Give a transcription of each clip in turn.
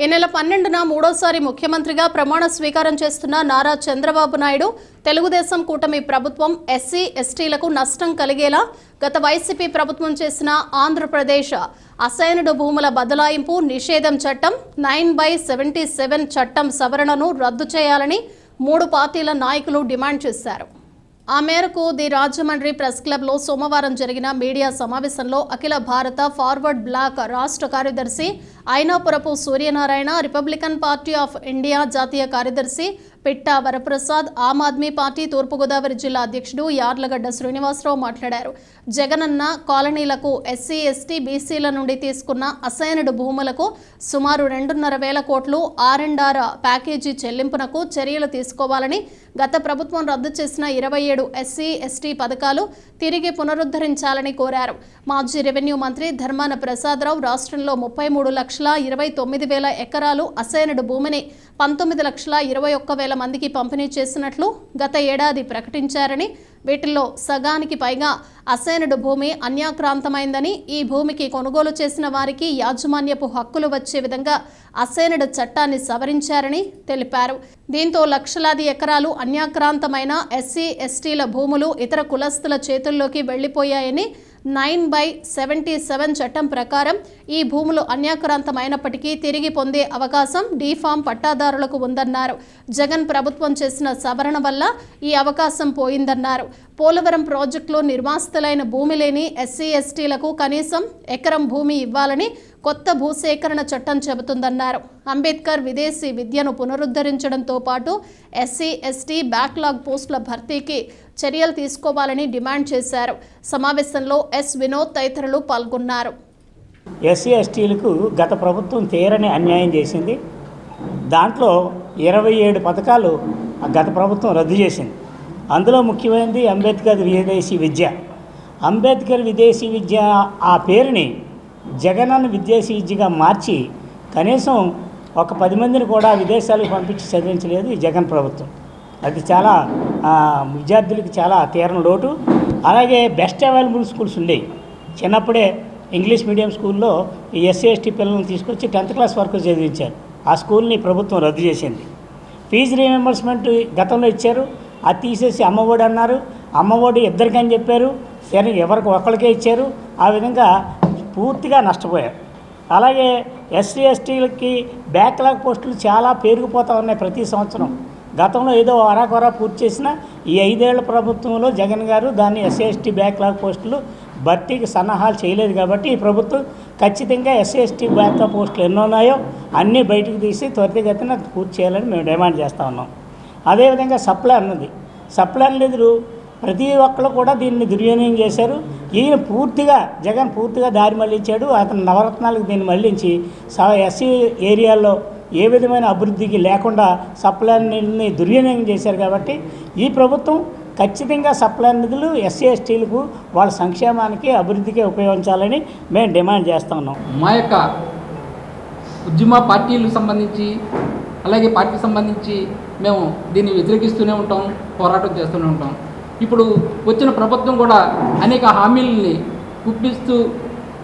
ఈ నెల 12న మూడోసారి ముఖ్యమంత్రిగా ప్రమాణ స్వీకారం చేస్తున్న నారా చంద్రబాబు నాయుడు తెలుగుదేశం కూటమి ప్రభుత్వం ఎస్సీ ఎస్టీలకు నష్టం కలిగేలా గత వైసీపీ ప్రభుత్వం చేసిన ఆంధ్రప్రదేశ్ అసైన్డ్ భూముల బదలాయింపు నిషేధం చట్టం 9/77 చట్టం సవరణను రద్దు చేయాలని 3 పార్టీల నాయకులు డిమాండ్ చేశారు. ఆ మేరకు ది రాజమండ్రి ప్రెస్ క్లబ్లో సోమవారం జరిగిన మీడియా సమావేశంలో అఖిల భారత ఫార్వర్డ్ బ్లాక్ రాష్ట్ర కార్యదర్శి Ainapurapu Suryanarayana, Republican Party of India జాతీయ కార్యదర్శి పిట్టా వరప్రసాద్, ఆమ్ ఆద్మీ పార్టీ తూర్పుగోదావరి జిల్లా అధ్యక్షుడు యార్లగడ్డ శ్రీనివాసరావు మాట్లాడారు. జగనన్న కాలనీలకు ఎస్సీ ఎస్టీ బీసీల నుండి తీసుకున్న అసైన్డ్ భూములకు సుమారు 2.5 కోట్లు R&R ప్యాకేజీ చెల్లింపునకు చర్యలు తీసుకోవాలని, గత ప్రభుత్వం రద్దు చేసిన 27 ఎస్సీ ఎస్టీ పథకాలు తిరిగి పునరుద్ధరించాలని కోరారు. మాజీ రెవెన్యూ మంత్రి ధర్మాన ప్రసాదరావు రాష్ట్రంలో 33,29,000 ఎకరాలు అసైన్డ్ భూమిని 19,21,000 మందికి పంపిణీ చేసినట్లు గత ఏడాది ప్రకటించారని, వీటిల్లో సగానికి పైగా అసైన్డ్ భూమి అన్యాక్రాంతమైందని, ఈ భూమికి కొనుగోలు చేసిన వారికి యాజమాన్యపు హక్కులు వచ్చే విధంగా అసైన్డ్ చట్టాన్ని సవరించారని తెలిపారు. దీంతో లక్షలాది ఎకరాలు అన్యాక్రాంతమైన ఎస్సీ ఎస్టీల భూములు ఇతర కులస్తుల చేతుల్లోకి వెళ్లిపోయాయని, 9/77 చట్టం ప్రకారం ఈ భూములు అన్యాక్రాంతమైనప్పటికీ తిరిగి పొందే అవకాశం డీఫామ్ పట్టాదారులకు ఉందన్నారు. జగన్ ప్రభుత్వం చేసిన సవరణ వల్ల ఈ అవకాశం పోయిందన్నారు. పోలవరం ప్రాజెక్టులో నిర్వాసితులైన భూమి లేని ఎస్సీ ఎస్టీలకు కనీసం ఎకరం భూమి ఇవ్వాలని కొత్త భూసేకరణ చట్టం చెబుతుందన్నారు. అంబేద్కర్ విదేశీ విద్యను పునరుద్ధరించడంతో పాటు ఎస్సీ ఎస్టీ బ్యాక్లాగ్ పోస్టుల భర్తీకి చర్యలు తీసుకోవాలని డిమాండ్ చేశారు. సమావేశంలో ఎస్ వినోద్ తదితరులు పాల్గొన్నారు. ఎస్సీ ఎస్టీలకు గత ప్రభుత్వం తీరని అన్యాయం చేసింది. దాంట్లో 27 పథకాలు గత ప్రభుత్వం రద్దు చేసింది. అందులో ముఖ్యమైనది అంబేద్కర్ విదేశీ విద్య. అంబేద్కర్ విదేశీ విద్య ఆ పేరుని జగనన్న విదేశీ విద్యగా మార్చి కనీసం ఒక 10 మందిని కూడా విదేశాలకు పంపించి చదివించలేదు ఈ జగన్ ప్రభుత్వం. అది చాలా విద్యార్థులకి చాలా తీరని లోటు. అలాగే బెస్ట్ అవైలబుల్ స్కూల్స్ ఉండేవి. చిన్నప్పుడే ఇంగ్లీష్ మీడియం స్కూల్లో ఈ ఎస్సీ ఎస్టీ పిల్లల్ని తీసుకొచ్చి 10th క్లాస్ వరకు చదివించారు. ఆ స్కూల్ని ప్రభుత్వం రద్దు చేసింది. ఫీజు రీఎంబర్స్మెంట్ గతంలో ఇచ్చారు, అది తీసేసి అమ్మఒడి అన్నారు. అమ్మఒడి ఇద్దరికని చెప్పారు, సరే ఎవరికి ఒకరికే ఇచ్చారు. ఆ విధంగా పూర్తిగా నష్టపోయారు. అలాగే ఎస్సీ ఎస్టీలకి బ్యాక్లాగ్ పోస్టులు చాలా పెరిగిపోతూ ఉన్నాయి ప్రతి సంవత్సరం. గతంలో ఏదో అరాకొరా పూర్తి చేసిన ఈ 5 ఏళ్ల ప్రభుత్వంలో జగన్ గారు దాన్ని ఎస్సీ ఎస్టీ బ్యాక్లాగ్ పోస్టులు భర్తీకి సన్నాహాలు చేయలేదు. కాబట్టి ఈ ప్రభుత్వం ఖచ్చితంగా ఎస్సీ ఎస్టీ బ్యాక్లాగ్ పోస్టులు ఎన్నో ఉన్నాయో అన్నీ బయటకు తీసి త్వరితగతిన పూర్తి చేయాలని మేము డిమాండ్ చేస్తూ ఉన్నాం. అదేవిధంగా సప్లై అన్నది, సప్లై నిధులు ప్రతి ఒక్కరు కూడా దీన్ని దుర్వినియోగం చేశారు. ఈయన జగన్ పూర్తిగా దారి మళ్లించాడు. అతను నవరత్నాలకు దీన్ని మళ్లించి ఎస్సీ ఏరియాల్లో ఏ విధమైన అభివృద్ధికి లేకుండా సప్లై నిధులని దుర్వినియోగం చేశారు. కాబట్టి ఈ ప్రభుత్వం ఖచ్చితంగా సప్లై నిధులు ఎస్సీ ఎస్టీలకు వాళ్ళ సంక్షేమానికి అభివృద్ధికి ఉపయోగించాలని మేము డిమాండ్ చేస్తూ ఉన్నాం. మా యొక్క ఉద్యమ పార్టీలకు సంబంధించి అలాగే పార్టీకి సంబంధించి మేము దీన్ని వ్యతిరేకిస్తూనే ఉంటాం, పోరాటం చేస్తూనే ఉంటాం. ఇప్పుడు వచ్చిన ప్రభుత్వం కూడా అనేక హామీలని గుప్పిస్తూ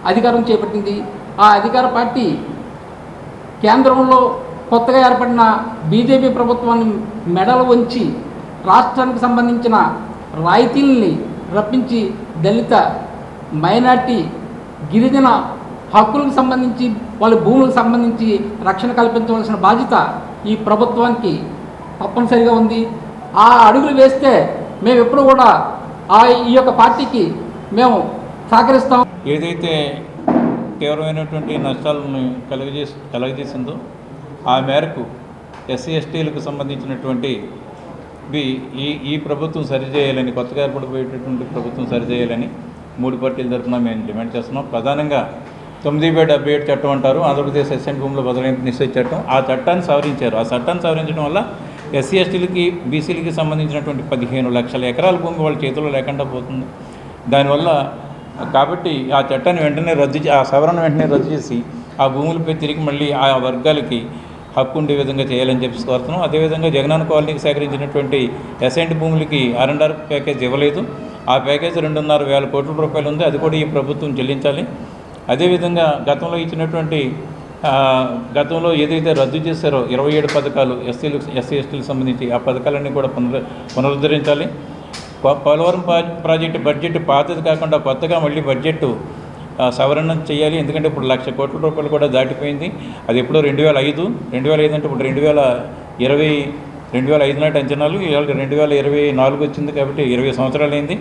అధికారం చేపట్టింది. ఆ అధికార పార్టీ కేంద్రంలో కొత్తగా ఏర్పడిన బీజేపీ ప్రభుత్వాన్ని మెడలు వంచి రాష్ట్రానికి సంబంధించిన రాయితీల్ని రప్పించి దళిత మైనార్టీ గిరిజన హక్కులకు సంబంధించి వాళ్ళ భూములకు సంబంధించి రక్షణ కల్పించవలసిన బాధ్యత ఈ ప్రభుత్వానికి తప్పనిసరిగా ఉంది. ఆ అడుగులు వేస్తే మేము ఎప్పుడు కూడా ఈ యొక్క పార్టీకి మేము సహకరిస్తాం. ఏదైతే తీవ్రమైనటువంటి నష్టాలను కలగజేసిందో ఆ మేరకు ఎస్సీ ఎస్టీలకు సంబంధించినటువంటి ఈ ప్రభుత్వం సరిచేయాలని, కొత్తగా ఏర్పడిపోయేటటువంటి ప్రభుత్వం సరిచేయాలని 3 పార్టీల తరఫున మేము డిమాండ్ చేస్తున్నాం. ప్రధానంగా 9/77 చట్టం అంటారు, ఆంధ్రప్రదేశ్ అసైన్డ్ భూముల బదలాయింపు నిషేధ చట్టం. ఆ చట్టాన్ని సవరించారు. ఆ చట్టాన్ని సవరించడం వల్ల ఎస్సీ ఎస్టీలకి బీసీలకి సంబంధించినటువంటి 15 లక్షల ఎకరాల భూమి వాళ్ళ చేతుల్లో లేకుండా పోతుంది. దానివల్ల కాబట్టి ఆ చట్టాన్ని ఆ సవరణ వెంటనే రద్దు చేసి ఆ భూములపై తిరిగి మళ్ళీ ఆ వర్గాలకి హక్కు ఉండే విధంగా చేయాలని చెప్పి కోరుతున్నాం. అదేవిధంగా జగనన్న కాలనీకి సేకరించినటువంటి అసైన్డ్ భూములకి R&R ప్యాకేజ్ ఇవ్వలేదు. ఆ ప్యాకేజ్ 2.5 కోట్ల రూపాయలు ఉంది. అది కూడా ఈ ప్రభుత్వం చెల్లించాలి. అదేవిధంగా గతంలో ఇచ్చినటువంటి గతంలో ఏదైతే రద్దు చేశారో 27 పథకాలు ఎస్సీ ఎస్టీలకు సంబంధించి ఆ పథకాలన్నీ కూడా పునరుద్ధరించాలి. పోలవరం ప్రాజెక్టు బడ్జెట్ పాతది కాకుండా కొత్తగా మళ్ళీ బడ్జెట్ సవరణ చేయాలి. ఎందుకంటే ఇప్పుడు 1,00,000 కోట్ల రూపాయలు కూడా దాటిపోయింది. అది ఎప్పుడో 2005 అంటే ఇప్పుడు 2020 2005 నాటి అంచనాలు, ఇవాళ 2024 వచ్చింది కాబట్టి 20 సంవత్సరాలు అయింది.